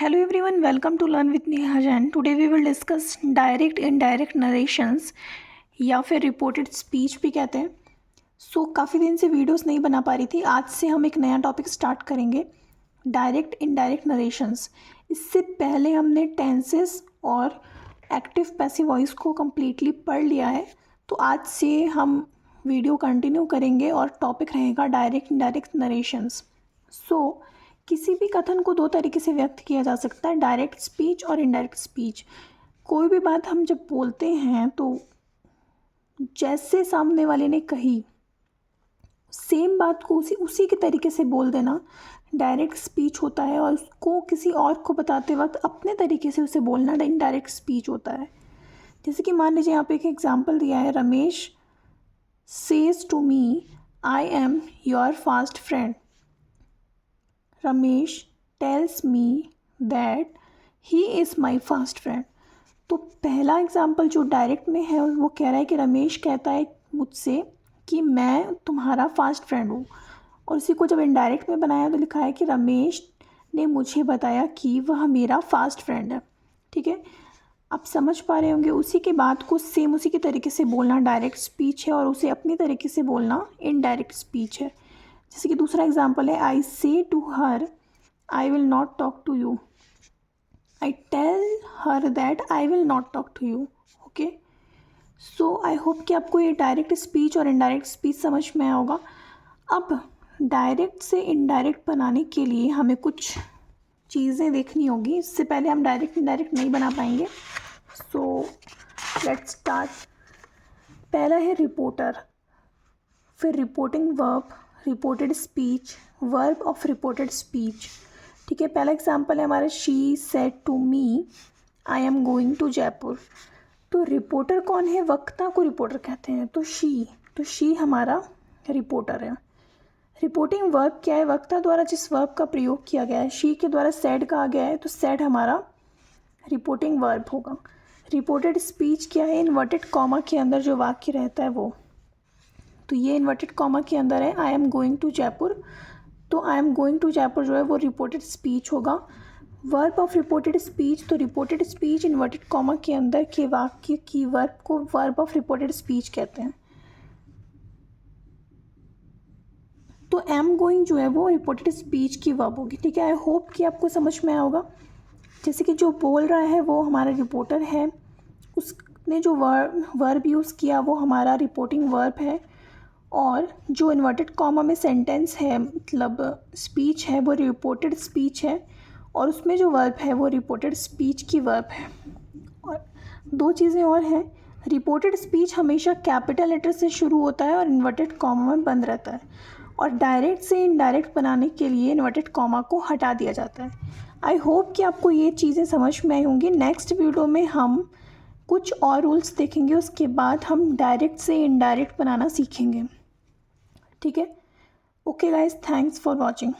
Hello everyone, welcome to Learn with Neha Jain. Today we will discuss direct indirect narrations या फिर reported speech भी कहते हैं. काफ़ी दिन से वीडियोस नहीं बना पा रही थी. आज से हम एक नया टॉपिक स्टार्ट करेंगे, डायरेक्ट इनडायरेक्ट नरेशंस. इससे पहले हमने टेंसेस और एक्टिव पैसिव वॉइस को कम्प्लीटली पढ़ लिया है. तो आज से हम वीडियो कंटिन्यू करेंगे और टॉपिक रहेगा डायरेक्ट इनडायरेक्ट नरेशंस. किसी भी कथन को दो तरीके से व्यक्त किया जा सकता है, डायरेक्ट स्पीच और इनडायरेक्ट स्पीच. कोई भी बात हम जब बोलते हैं तो जैसे सामने वाले ने कही सेम बात को उसी के तरीके से बोल देना डायरेक्ट स्पीच होता है, और उसको किसी और को बताते वक्त अपने तरीके से उसे बोलना इनडायरेक्ट स्पीच होता है. जैसे कि मान लीजिए यहाँ पे एक एग्जाम्पल दिया है, Ramesh says to me I am your fast friend. Ramesh tells me that he is my fast friend. तो पहला एग्जाम्पल जो डायरेक्ट में है वो कह रहा है कि रमेश कहता है मुझसे कि मैं तुम्हारा फास्ट फ्रेंड हूँ, और इसी को जब इनडायरेक्ट में बनाया तो लिखा है कि रमेश ने मुझे बताया कि वह मेरा फास्ट फ्रेंड है. ठीक है, आप समझ पा रहे होंगे. उसी के बाद को सेम उसी के तरीके से बोलना डायरेक्ट स्पीच है, और उसे अपनी तरीके से बोलना इनडायरेक्ट स्पीच है. जैसे कि दूसरा एग्जाम्पल है, I say to her I will not talk to you. I tell her that I will not talk to you. Okay, so I hope कि आपको ये डायरेक्ट स्पीच और इनडायरेक्ट स्पीच समझ में आया होगा. अब डायरेक्ट से इनडायरेक्ट बनाने के लिए हमें कुछ चीज़ें देखनी होगी. इससे पहले हम डायरेक्ट इनडायरेक्ट नहीं बना पाएंगे. So let's start. पहला है रिपोर्टर, फिर reporting verb, reported speech, verb of reported speech. ठीक है, पहला एग्जाम्पल है हमारा, she said to me I am going to Jaipur. तो रिपोर्टर कौन है? वक्ता को रिपोर्टर कहते हैं. तो शी हमारा रिपोर्टर है. रिपोर्टिंग वर्ब क्या है? वक्ता द्वारा जिस वर्ब का प्रयोग किया गया है, शी के द्वारा सेड कहा गया है, तो सेड हमारा रिपोर्टिंग वर्ब होगा. रिपोर्टेड स्पीच क्या है? इन्वर्टेड कॉमा के अंदर जो वाक्य रहता है वो. तो ये इन्वर्टेड कॉमा के अंदर है I am going to Jaipur. तो I am going to Jaipur जो है वो रिपोर्टेड स्पीच होगा. वर्ब ऑफ रिपोर्टेड स्पीच, तो रिपोर्टेड स्पीच इन्वर्टेड कॉमा के अंदर के वाक्य की वर्ब को वर्ब ऑफ रिपोर्टेड स्पीच कहते हैं. तो एम गोइंग जो है वो रिपोर्टेड स्पीच की वर्ब होगी. ठीक है, आई होप कि आपको समझ में आया होगा. जैसे कि जो बोल रहा है वो हमारा रिपोर्टर है, उसने जो वर्ब यूज़ किया वो हमारा रिपोर्टिंग वर्ब है, और जो इन्वर्टेड कॉमा में सेंटेंस है मतलब स्पीच है वो रिपोर्टेड स्पीच है, और उसमें जो वर्ब है वो रिपोर्टेड स्पीच की वर्ब है. और दो चीज़ें और हैं, रिपोर्टेड स्पीच हमेशा कैपिटल लेटर से शुरू होता है और इन्वर्टेड कॉमा में बंद रहता है, और डायरेक्ट से इनडायरेक्ट बनाने के लिए इन्वर्टेड कॉमा को हटा दिया जाता है. आई होप कि आपको ये चीज़ें समझ में आई होंगी. नेक्स्ट वीडियो में हम कुछ और रूल्स देखेंगे, उसके बाद हम डायरेक्ट से इनडायरेक्ट बनाना सीखेंगे. ठीक है, okay guys, thanks for watching.